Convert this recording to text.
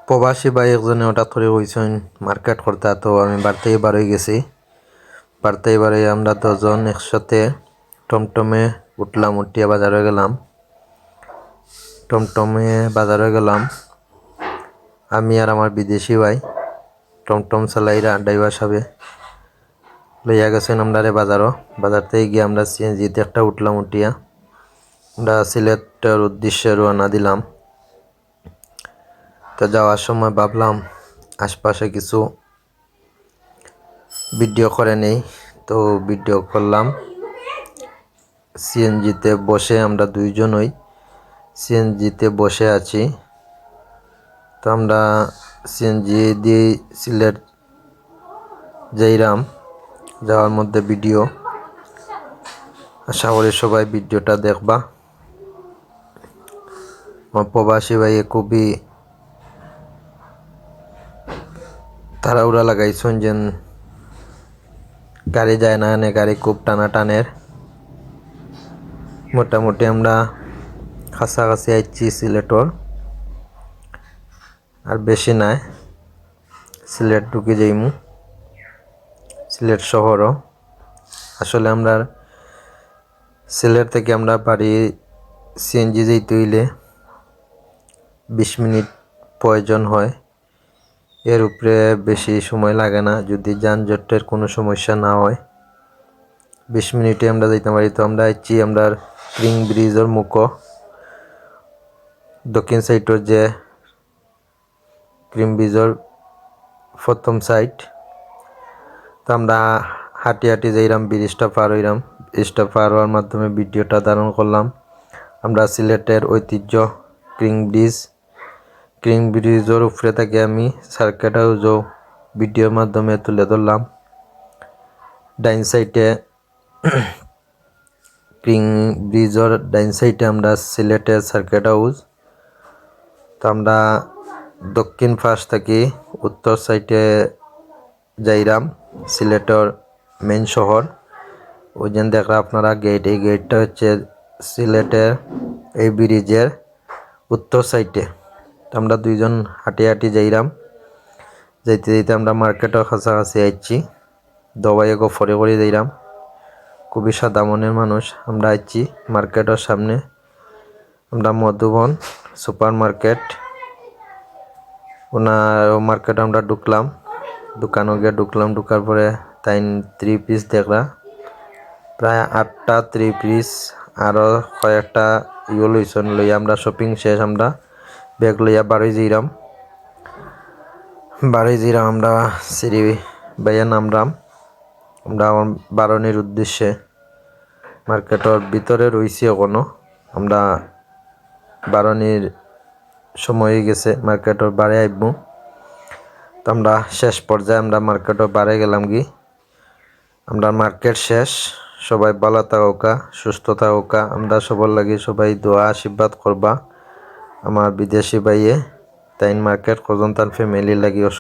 প্রবাসী ভাই একজনে হঠাৎ করে কইছেন মার্কেট করতে, তো আমি বাড়তেই বার হয়ে গেছি। বাড়তেই বারে আমরা 10জন একসাথে টমটমে উঠলাম, উঠিয়া বাজারে গেলাম। আমি আর আমার বিদেশি ভাই টমটম চালাইরা ড্রাইভার সাহেবে লইয়া গেছেন আমরা বাজার থেকে গিয়ে আমরা সিএনজিতে একটা উঠলাম, উঠিয়া আমরা সিলেটের উদ্দেশ্যে রওনা দিলাম। তো যাওয়ার সময় ভাবলাম আশপাশে কিছু ভিডিও করে নেই, তো ভিডিও করলাম। সিএনজিতে বসে আমরা দুইজনই সিএনজিতে বসে আছি। তো আমরা সিএনজি দিয়ে সিলেট যাইরাম, যাওয়ার মধ্যে ভিডিও, আশা করি সবাই ভিডিওটা দেখবা। আমার প্রবাসী ভাইয়ে খুবই তাড়াহুড়া লাগাইছেন, যে গাড়ি যায় না, গাড়ি খুব টানের। মোটামুটি আমরা কাছাকাছি আইছি সিলেটর, আর বেশি নাই, সিলেট ঢুকে যাইমু, সিলেট শহরও। আসলে আমরা সিলেট থেকে আমরা বাড়ি সিএনজি যেতে হইলে 20 মিনিট প্রয়োজন হয়, এর উপরে বেশি সময় লাগে না যদি যানজটের কোনো সমস্যা না হয়। 20 মিনিটে আমরা যাইতে পারি। তো আমরা আইছি আমরা রিং ব্রিজের মুখো, দক্ষিণ সাইডের যে ক্রিম ব্রিজের প্রথম সাইড। তো আমরা হাঁটি যাইরাম, ব্রিজটা পার হইলাম। ব্রিজটা পার হওয়ার মাধ্যমে ভিডিওটা ধারণ করলাম। আমরা সিলেটের ঐতিহ্য ক্রিম ব্রিজের উপরে থেকে আমি সার্কিট হাউসও ভিডিওর মাধ্যমে তুলে ধরলাম। ডাইন সাইডে ক্রিম ব্রিজের ডাইন সাইডে আমরা সিলেটের সার্কিট হাউস। তো আমরা দক্ষিণ পাশ থেকে উত্তর সাইডে যাইরাম সিলেটের মেন শহর। ওই যে দেখরা আপনারা গেট, এই গেটটা হচ্ছে সিলেটের এই ব্রিজের উত্তর সাইডে। আমরা দুইজন হাঁটি যাইরাম, যাইতে আমরা মার্কেটের কাছাকাছি আইছি। দবাই ফরে করে যাইরাম, খুবই সাদা মনের মানুষ। আমরা আইছি মার্কেটের সামনে, আমরা মধুবন সুপার মার্কেট, ওনার মার্কেটে আমরা ঢুকলাম। দোকানে গিয়ে ঢুকার পরে তাই 3 পিস দেখলা, প্রায় 8টা 3 পিস, আরো কয়েকটা লইছন। লইয়া আমরা শপিং শেষ, আমরা ব্যাগ লইয়া বাড়ি যাইরাম। আমরা সিঁড়ি বাইয়া নামরাম। আমরা বারণীর উদ্দেশ্যে মার্কেটের ভিতরে রইছি এখনো। আমরা বারণীর সময় হয়ে গেছে, মার্কেটের বারে আইবো। তো আমরা শেষ পর্যায়ে আমরা মার্কেটের বারে গেলাম কি। আমরা মার্কেট শেষ, সবাই ভালো থাকা, সুস্থ থাকা। আমরা সবার লাগি সবাই দোয়া আশীর্বাদ করবা। আমার বিদেশি ভাইয়ে তাই মার্কেট কজন তার ফ্যামিলি লাগি